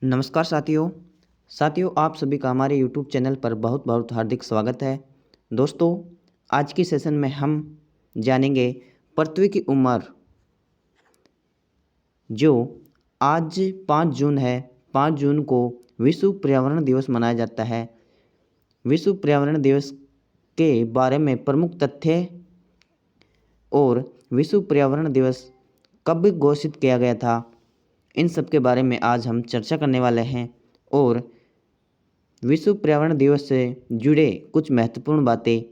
नमस्कार साथियों आप सभी का हमारे YouTube चैनल पर बहुत बहुत हार्दिक स्वागत है। दोस्तों, आज की सेशन में हम जानेंगे पृथ्वी की उम्र, जो आज 5 जून है। 5 जून को विश्व पर्यावरण दिवस मनाया जाता है। विश्व पर्यावरण दिवस के बारे में प्रमुख तथ्य और विश्व पर्यावरण दिवस कब घोषित किया गया था, इन सब के बारे में आज हम चर्चा करने वाले हैं। और विश्व पर्यावरण दिवस से जुड़े कुछ महत्वपूर्ण बातें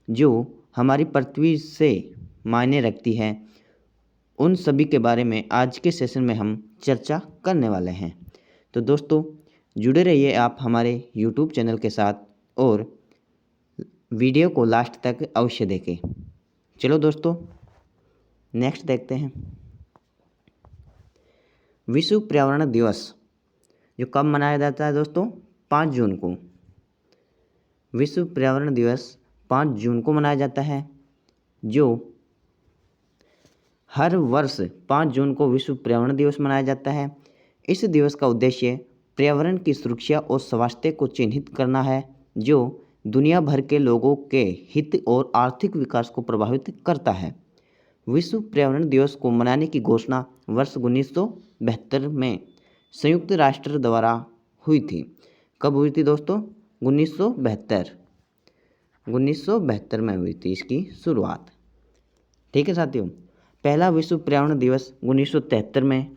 जो हमारी पृथ्वी से मायने रखती हैं, उन सभी के बारे में आज के सेशन में हम चर्चा करने वाले हैं। तो दोस्तों, जुड़े रहिए आप हमारे YouTube चैनल के साथ और वीडियो को लास्ट तक अवश्य देखें। चलो दोस्तों, नेक्स्ट देखते हैं। विश्व पर्यावरण दिवस जो कब मनाया जाता है दोस्तों? 5 जून को। विश्व पर्यावरण दिवस 5 जून को मनाया जाता है, जो हर वर्ष 5 जून को विश्व पर्यावरण दिवस मनाया जाता है। इस दिवस का उद्देश्य पर्यावरण की सुरक्षा और स्वास्थ्य को चिन्हित करना है, जो दुनिया भर के लोगों के हित और आर्थिक विकास को प्रभावित करता है। विश्व पर्यावरण दिवस को मनाने की घोषणा वर्ष 1972 में संयुक्त राष्ट्र द्वारा हुई थी। कब हुई थी दोस्तों? 1972 में हुई थी इसकी शुरुआत। ठीक है साथियों, पहला विश्व पर्यावरण दिवस 1973 में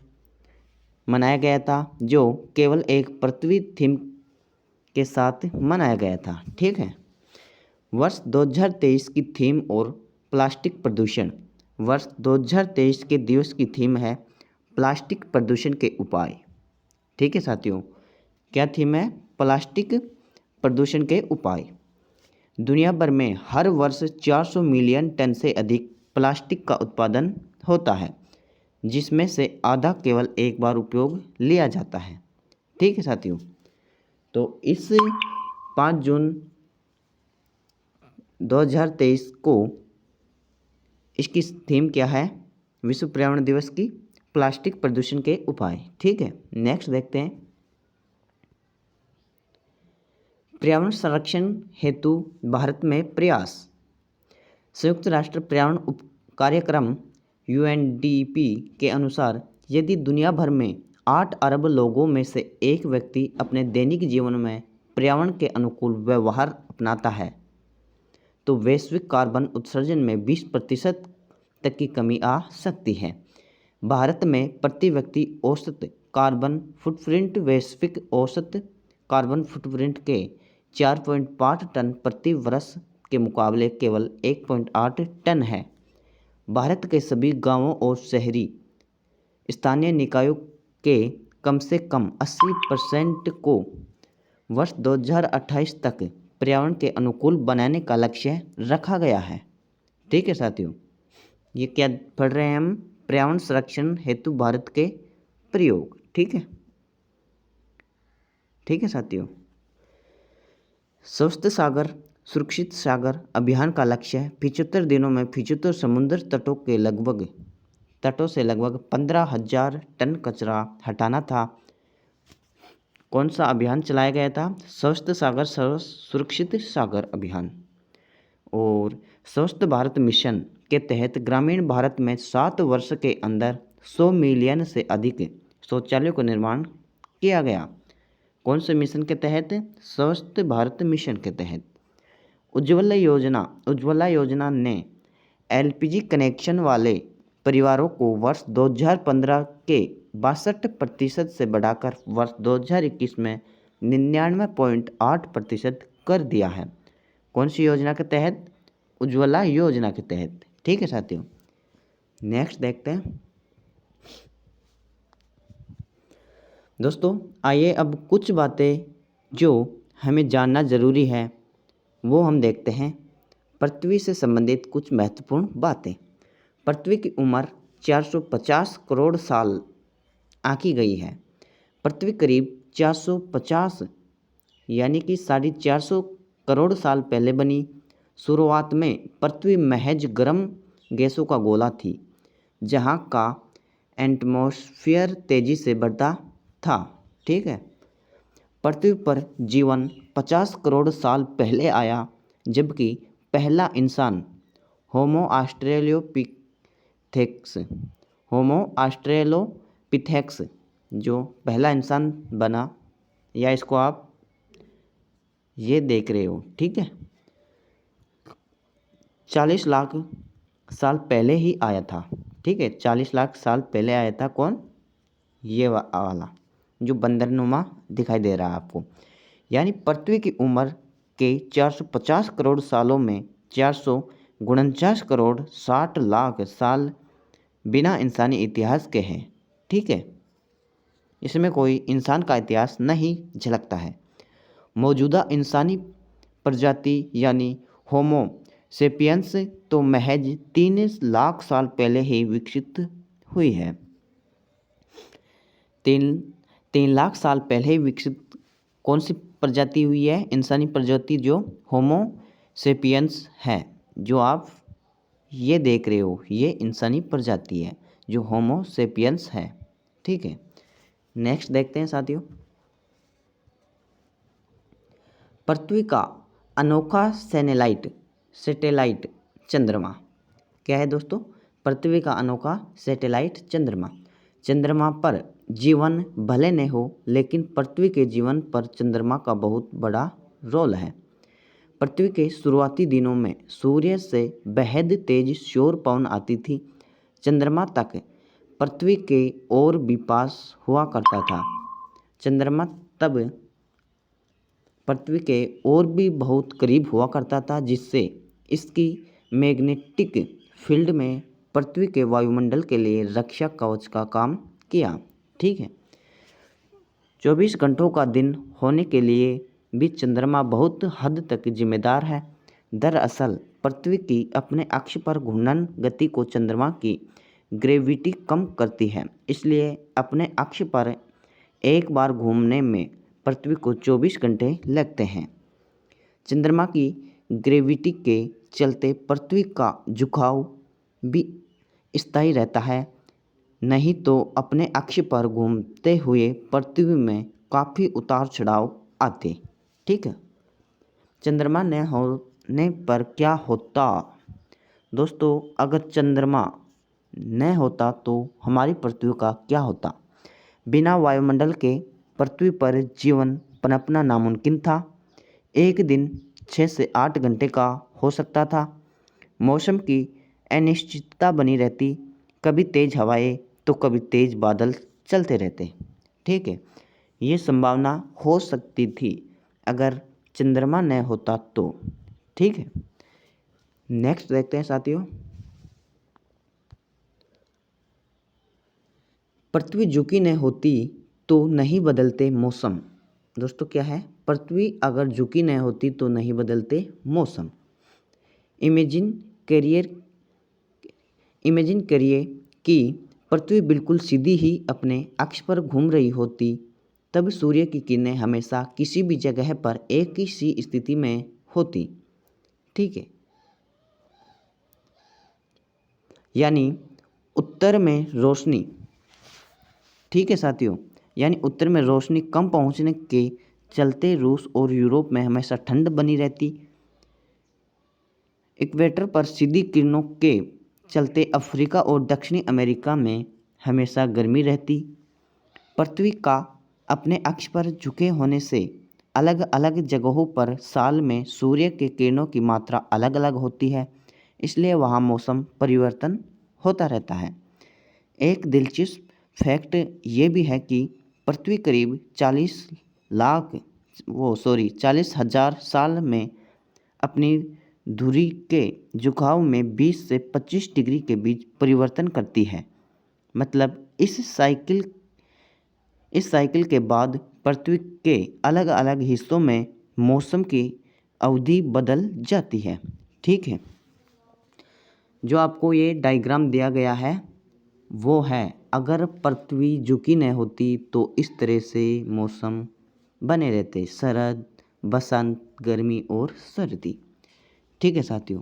मनाया गया था, जो केवल एक पृथ्वी थीम के साथ मनाया गया था। ठीक है। वर्ष 2023 की थीम और प्लास्टिक प्रदूषण। वर्ष 2023 के दिवस की थीम है प्लास्टिक प्रदूषण के उपाय। ठीक है साथियों, क्या थीम है? प्लास्टिक प्रदूषण के उपाय। दुनिया भर में हर वर्ष 400 मिलियन टन से अधिक प्लास्टिक का उत्पादन होता है, जिसमें से आधा केवल एक बार उपयोग लिया जाता है। ठीक है साथियों, तो इस 5 जून 2023 को इसकी थीम क्या है? विश्व पर्यावरण दिवस की प्लास्टिक प्रदूषण के उपाय। ठीक है, नेक्स्ट देखते हैं। पर्यावरण संरक्षण हेतु भारत में प्रयास। संयुक्त राष्ट्र पर्यावरण कार्यक्रम UNDP के अनुसार, यदि दुनिया भर में 8 अरब लोगों में से एक व्यक्ति अपने दैनिक जीवन में पर्यावरण के अनुकूल व्यवहार अपनाता है, तो वैश्विक कार्बन उत्सर्जन में 20% तक की कमी आ सकती है। भारत में प्रति व्यक्ति औसत कार्बन फुटप्रिंट वैश्विक औसत कार्बन फुटप्रिंट के 4.5 टन प्रति वर्ष के मुकाबले केवल 1.8 टन है। भारत के सभी गांवों और शहरी स्थानीय निकायों के कम से कम 80% को वर्ष 2028 तक पर्यावरण के अनुकूल बनाने का लक्ष्य रखा गया है। ठीक है साथियों, ये क्या पढ़ रहे हैं हम? पर्यावरण संरक्षण हेतु भारत के प्रयोग। ठीक है, ठीक है साथियों। स्वस्थ सागर सुरक्षित सागर अभियान का लक्ष्य 75 दिनों में 75 समुद्र तटों से लगभग 15,000 टन कचरा हटाना था। कौन सा अभियान चलाया गया था? स्वस्थ सागर सुरक्षित सागर अभियान। और स्वस्थ भारत मिशन के तहत ग्रामीण भारत में 7 वर्ष के अंदर 100 मिलियन से अधिक शौचालयों का निर्माण किया गया। कौन से मिशन के तहत? स्वस्थ भारत मिशन के तहत। उज्ज्वला योजना ने LPG कनेक्शन वाले परिवारों को वर्ष 2015 के 62% से बढ़ाकर वर्ष 2021 में 99.8% कर दिया है। कौन सी योजना के तहत? उज्ज्वला योजना के तहत। ठीक है साथियों, नेक्स्ट देखते हैं। दोस्तों, आइए अब कुछ बातें जो हमें जानना ज़रूरी है वो हम देखते हैं। पृथ्वी से संबंधित कुछ महत्वपूर्ण बातें। पृथ्वी की उम्र 450 करोड़ साल आंकी गई है। पृथ्वी करीब 450 यानी कि 450 करोड़ साल पहले बनी। शुरुआत में पृथ्वी महज गर्म गैसों का गोला थी, जहाँ का एटमॉस्फेयर तेज़ी से बढ़ता था। ठीक है। पृथ्वी पर जीवन 50 करोड़ साल पहले आया, जबकि पहला इंसान होमो ऑस्ट्रेलोपिथेक्स होमो ऑस्ट्रेलोपिथेक्स जो पहला इंसान बना, या इसको आप ये देख रहे हो, ठीक है, 40 लाख साल पहले ही आया था। ठीक है, 40 लाख साल पहले आया था। कौन? ये वाला जो बंदरनुमा दिखाई दे रहा है आपको। यानी पृथ्वी की उम्र के 450 करोड़ सालों में 449 करोड़ 60 लाख साल बिना इंसानी इतिहास के हैं। ठीक है, इसमें कोई इंसान का इतिहास नहीं झलकता है। मौजूदा इंसानी प्रजाति यानी होमो सेपियंस तो महज 3 लाख साल पहले ही विकसित हुई है। 3 लाख साल पहले ही विकसित कौन सी प्रजाति हुई है? इंसानी प्रजाति जो होमो सेपियंस है, जो आप ये देख रहे हो, ये इंसानी प्रजाति है जो होमो सेपियंस है। ठीक है, नेक्स्ट देखते हैं साथियों। पृथ्वी का अनोखा सैटेलाइट चंद्रमा क्या है दोस्तों? पृथ्वी का अनोखा सैटेलाइट चंद्रमा। चंद्रमा पर जीवन भले न हो, लेकिन पृथ्वी के जीवन पर चंद्रमा का बहुत बड़ा रोल है। पृथ्वी के शुरुआती दिनों में सूर्य से बेहद तेज सौर पवन आती थी। चंद्रमा तक पृथ्वी के और भी पास हुआ करता था। चंद्रमा तब पृथ्वी के और भी बहुत करीब हुआ करता था, जिससे इसकी मैग्नेटिक फील्ड में पृथ्वी के वायुमंडल के लिए रक्षा कवच का काम किया। ठीक है, 24 घंटों का दिन होने के लिए भी चंद्रमा बहुत हद तक जिम्मेदार है। दरअसल पृथ्वी की अपने अक्ष पर घूर्णन गति को चंद्रमा की ग्रेविटी कम करती है, इसलिए अपने अक्ष पर एक बार घूमने में पृथ्वी को 24 घंटे लगते हैं। चंद्रमा की ग्रेविटी के चलते पृथ्वी का झुकाव भी स्थायी रहता है, नहीं तो अपने अक्ष पर घूमते हुए पृथ्वी में काफ़ी उतार चढ़ाव आते। ठीक है, चंद्रमा न होने पर क्या होता दोस्तों? अगर चंद्रमा न होता तो हमारी पृथ्वी का क्या होता? बिना वायुमंडल के पृथ्वी पर जीवन पनपना नामुमकिन था। एक दिन 6 से 8 घंटे का हो सकता था। मौसम की अनिश्चितता बनी रहती, कभी तेज़ हवाएं तो कभी तेज़ बादल चलते रहते। ठीक है, ये संभावना हो सकती थी अगर चंद्रमा न होता तो। ठीक है, नेक्स्ट देखते हैं साथियों। पृथ्वी झुकी न होती तो नहीं बदलते मौसम। दोस्तों क्या है? पृथ्वी अगर झुकी न होती तो नहीं बदलते मौसम। इमेजिन करिए कि पृथ्वी बिल्कुल सीधी ही अपने अक्ष पर घूम रही होती, तब सूर्य की किरणें हमेशा किसी भी जगह पर एक ही सी स्थिति में होती। ठीक है, यानी उत्तर में रोशनी, ठीक है साथियों, यानी उत्तर में रोशनी कम पहुंचने के चलते रूस और यूरोप में हमेशा ठंड बनी रहती। इक्वेटर पर सीधी किरणों के चलते अफ्रीका और दक्षिणी अमेरिका में हमेशा गर्मी रहती। पृथ्वी का अपने अक्ष पर झुके होने से अलग अलग जगहों पर साल में सूर्य के किरणों की मात्रा अलग अलग होती है, इसलिए वहाँ मौसम परिवर्तन होता रहता है। एक दिलचस्प फैक्ट ये भी है कि पृथ्वी करीब 40,000 साल में अपनी धुरी के झुकाव में 20 से 25 डिग्री के बीच परिवर्तन करती है। मतलब इस साइकिल के बाद पृथ्वी के अलग अलग हिस्सों में मौसम की अवधि बदल जाती है। ठीक है, जो आपको ये डायग्राम दिया गया है वो है, अगर पृथ्वी झुकी न होती तो इस तरह से मौसम बने रहते, शरद, बसंत, गर्मी और सर्दी। ठीक है साथियों,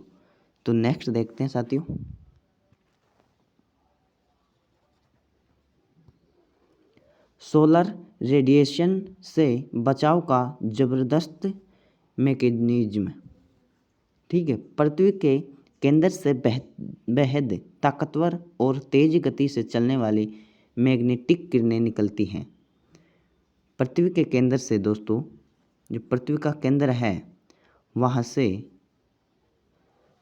तो नेक्स्ट देखते हैं साथियों। सोलर रेडिएशन से बचाव का ज़बरदस्त मैकेनिज्म। ठीक है, पृथ्वी के केंद्र से बेहद ताकतवर और तेज गति से चलने वाली मैग्नेटिक किरणें निकलती हैं। पृथ्वी के केंद्र से दोस्तों, जो पृथ्वी का केंद्र है वहाँ से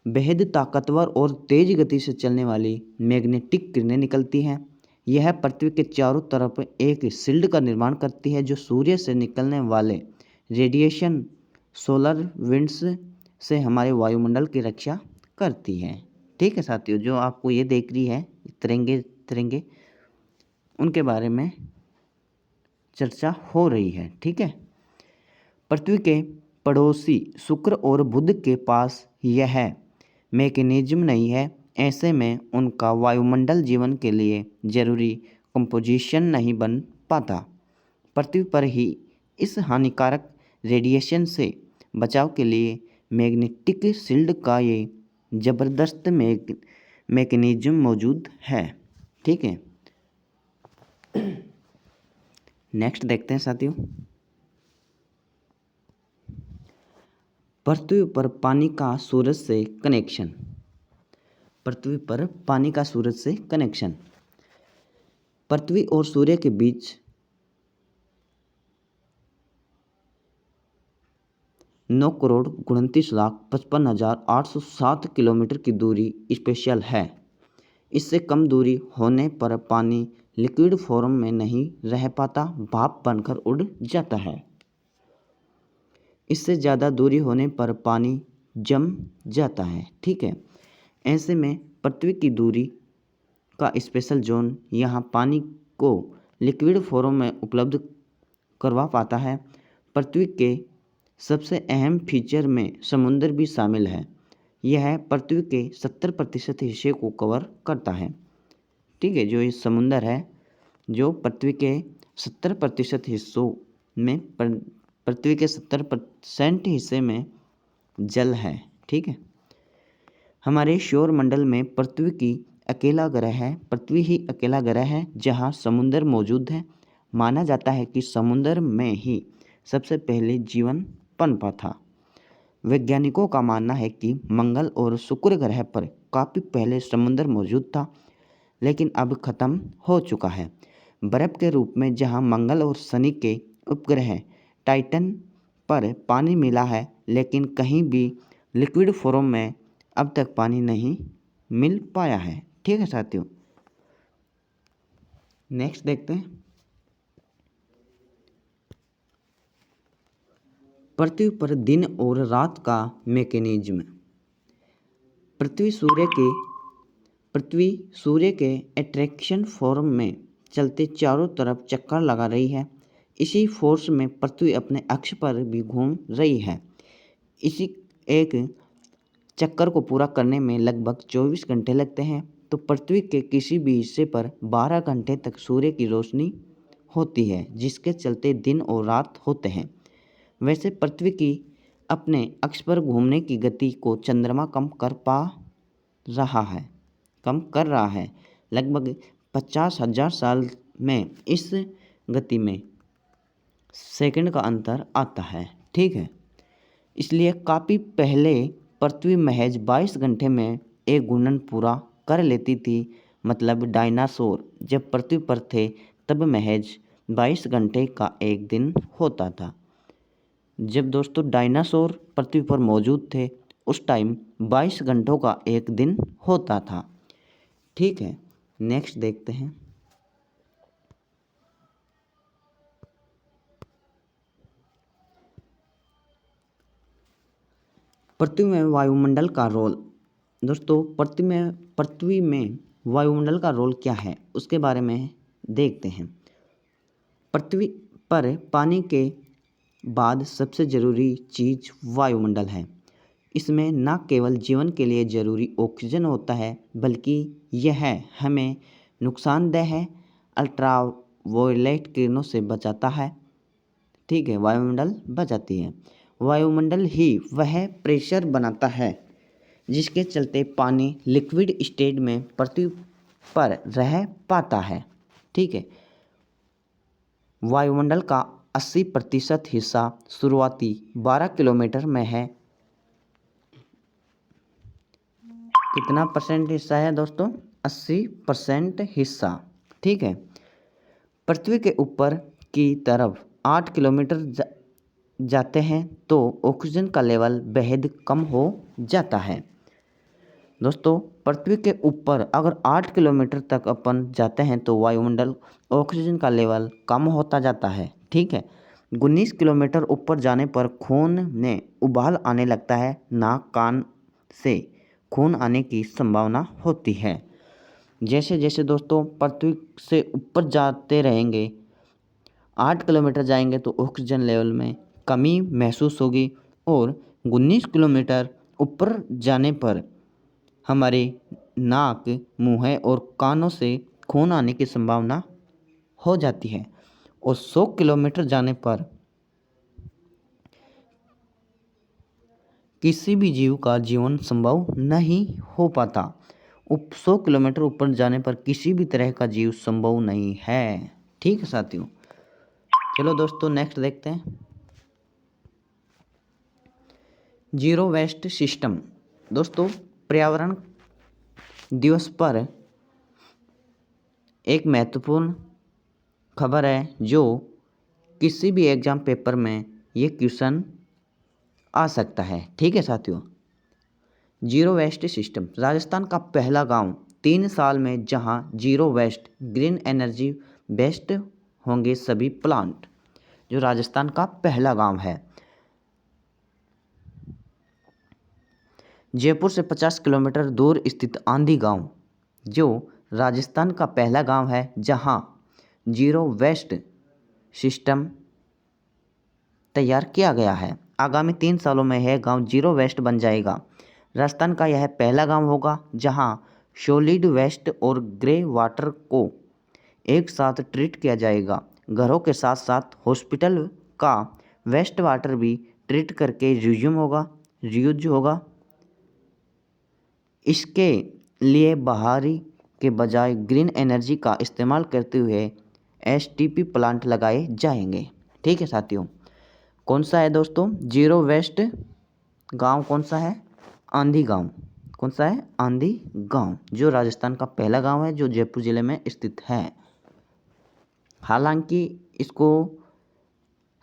बेहद ताकतवर और तेज गति से चलने वाली मैग्नेटिक किरणें निकलती हैं। यह पृथ्वी के चारों तरफ एक शील्ड का निर्माण करती है जो सूर्य से निकलने वाले रेडिएशन, सोलर विंड्स से हमारे वायुमंडल की रक्षा करती है। ठीक है साथियों, जो आपको ये देख रही है तिरंगे उनके बारे में चर्चा हो रही है। ठीक है, पृथ्वी के पड़ोसी शुक्र और बुध के पास यह मैकेनिज्म नहीं है। ऐसे में उनका वायुमंडल जीवन के लिए जरूरी कंपोजिशन नहीं बन पाता। पृथ्वी पर ही इस हानिकारक रेडिएशन से बचाव के लिए मैग्नेटिक शील्ड का ये ज़बरदस्त मैकेनिज्म मौजूद है। ठीक है, नेक्स्ट देखते हैं साथियों, पृथ्वी पर पानी का सूरज से कनेक्शन। पृथ्वी पर पानी का सूरज से कनेक्शन। पृथ्वी और सूर्य के बीच 9,29,55,807 किलोमीटर की दूरी स्पेशल है। इससे कम दूरी होने पर पानी लिक्विड फॉर्म में नहीं रह पाता, भाप बनकर उड़ जाता है। इससे ज़्यादा दूरी होने पर पानी जम जाता है। ठीक है, ऐसे में पृथ्वी की दूरी का स्पेशल जोन यहाँ पानी को लिक्विड फॉर्म में उपलब्ध करवा पाता है। पृथ्वी के सबसे अहम फीचर में समुद्र भी शामिल है। यह पृथ्वी के 70% हिस्से को कवर करता है। ठीक है, जो ये समुंदर है जो पृथ्वी के 70% हिस्सों में पृथ्वी के 70% हिस्से में जल है। ठीक है, हमारे सौर मंडल में पृथ्वी ही अकेला ग्रह है जहाँ समुंदर मौजूद है। माना जाता है कि समुंदर में ही सबसे पहले जीवन पनपा था। वैज्ञानिकों का मानना है कि मंगल और शुक्र ग्रह पर काफ़ी पहले समुंदर मौजूद था, लेकिन अब खत्म हो चुका है। बर्फ़ के रूप में जहां मंगल और शनि के उपग्रह टाइटन पर पानी मिला है, लेकिन कहीं भी लिक्विड फॉर्म में अब तक पानी नहीं मिल पाया है। ठीक है साथियों, नेक्स्ट देखते हैं, पृथ्वी पर दिन और रात का मैकेनिज्म। पृथ्वी सूर्य के अट्रैक्शन फॉर्म में चलते चारों तरफ चक्कर लगा रही है। इसी फोर्स में पृथ्वी अपने अक्ष पर भी घूम रही है। इसी एक चक्कर को पूरा करने में लगभग 24 घंटे लगते हैं। तो पृथ्वी के किसी भी हिस्से पर 12 घंटे तक सूर्य की रोशनी होती है, जिसके चलते दिन और रात होते हैं। वैसे पृथ्वी की अपने अक्ष पर घूमने की गति को चंद्रमा कम कर रहा है। लगभग 50,000 साल में इस गति में सेकंड का अंतर आता है। ठीक है, इसलिए काफ़ी पहले पृथ्वी महज 22 घंटे में एक घूर्णन पूरा कर लेती थी। मतलब डायनासोर जब पृथ्वी पर थे तब महज 22 घंटे का एक दिन होता था। जब दोस्तों डायनासोर पृथ्वी पर मौजूद थे उस टाइम 22 घंटों का एक दिन होता था। ठीक है, नेक्स्ट देखते हैं, पृथ्वी में वायुमंडल का रोल। दोस्तों पृथ्वी में वायुमंडल का रोल क्या है उसके बारे में देखते हैं। पृथ्वी पर पानी के बाद सबसे ज़रूरी चीज़ वायुमंडल है। इसमें न केवल जीवन के लिए ज़रूरी ऑक्सीजन होता है, बल्कि यह हमें नुकसानदेह अल्ट्रावायलेट किरणों से बचाता है। ठीक है, वायुमंडल बचाती है। वायुमंडल ही वह प्रेशर बनाता है जिसके चलते पानी लिक्विड स्टेट में पृथ्वी पर रह पाता है। ठीक है, वायुमंडल का 80% हिस्सा शुरुआती 12 किलोमीटर में है। कितना परसेंट हिस्सा है दोस्तों? 80% हिस्सा। ठीक है। पृथ्वी के ऊपर की तरफ 8 किलोमीटर जाते हैं तो ऑक्सीजन का लेवल बेहद कम हो जाता है। दोस्तों, पृथ्वी के ऊपर अगर 8 किलोमीटर तक अपन जाते हैं तो वायुमंडल ऑक्सीजन का लेवल कम होता जाता है। ठीक है। 19 किलोमीटर ऊपर जाने पर खून में उबाल आने लगता है। नाक कान से खून आने की संभावना होती है। जैसे जैसे दोस्तों पृथ्वी से ऊपर जाते रहेंगे, 8 किलोमीटर जाएंगे तो ऑक्सीजन लेवल में कमी महसूस होगी और 19 किलोमीटर ऊपर जाने पर हमारे नाक, मुँह और कानों से खून आने की संभावना हो जाती है और 100 किलोमीटर जाने पर किसी भी जीव का जीवन संभव नहीं हो पाता। 100 किलोमीटर ऊपर जाने पर किसी भी तरह का जीव संभव नहीं है। ठीक है साथियों। चलो दोस्तों नेक्स्ट देखते हैं। Zero waste system. दोस्तों, पर्यावरण दिवस पर एक महत्वपूर्ण खबर है जो किसी भी एग्जाम पेपर में ये क्वेश्चन आ सकता है। ठीक है साथियों। Zero waste system. राजस्थान का पहला गांव 3 साल में जहां zero waste green energy based होंगे सभी प्लांट। जो राजस्थान का पहला गांव है। जयपुर से 50 किलोमीटर दूर स्थित आंधी गांव जो राजस्थान का पहला गांव है जहां जीरो वेस्ट सिस्टम तैयार किया गया है। आगामी 3 सालों में यह गांव जीरो वेस्ट बन जाएगा। राजस्थान का यह पहला गांव होगा जहां सॉलिड वेस्ट और ग्रे वाटर को एक साथ ट्रीट किया जाएगा। घरों के साथ साथ हॉस्पिटल का वेस्ट वाटर भी ट्रीट करके रीयूज होगा। इसके लिए बाहरी के बजाय ग्रीन एनर्जी का इस्तेमाल करते हुए एसटीपी प्लांट लगाए जाएंगे। ठीक है साथियों। कौन सा है दोस्तों? जीरो वेस्ट गांव कौन सा है? आंधी गांव। कौन सा है? आंधी गांव, जो राजस्थान का पहला गांव है जो जयपुर ज़िले में स्थित है। हालांकि इसको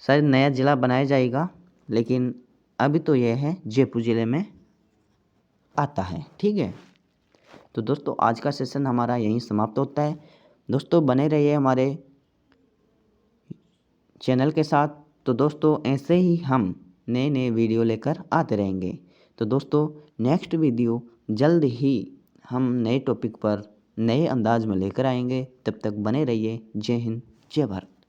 शायद नया ज़िला बनाया जाएगा, लेकिन अभी तो यह है जयपुर ज़िले में आता है। ठीक है। तो दोस्तों आज का सेशन हमारा यहीं समाप्त होता है। दोस्तों बने रहिए हमारे चैनल के साथ। तो दोस्तों ऐसे ही हम नए नए वीडियो लेकर आते रहेंगे। तो दोस्तों नेक्स्ट वीडियो जल्द ही हम नए टॉपिक पर नए अंदाज में लेकर आएंगे। तब तक बने रहिए। जय हिंद, जय भारत।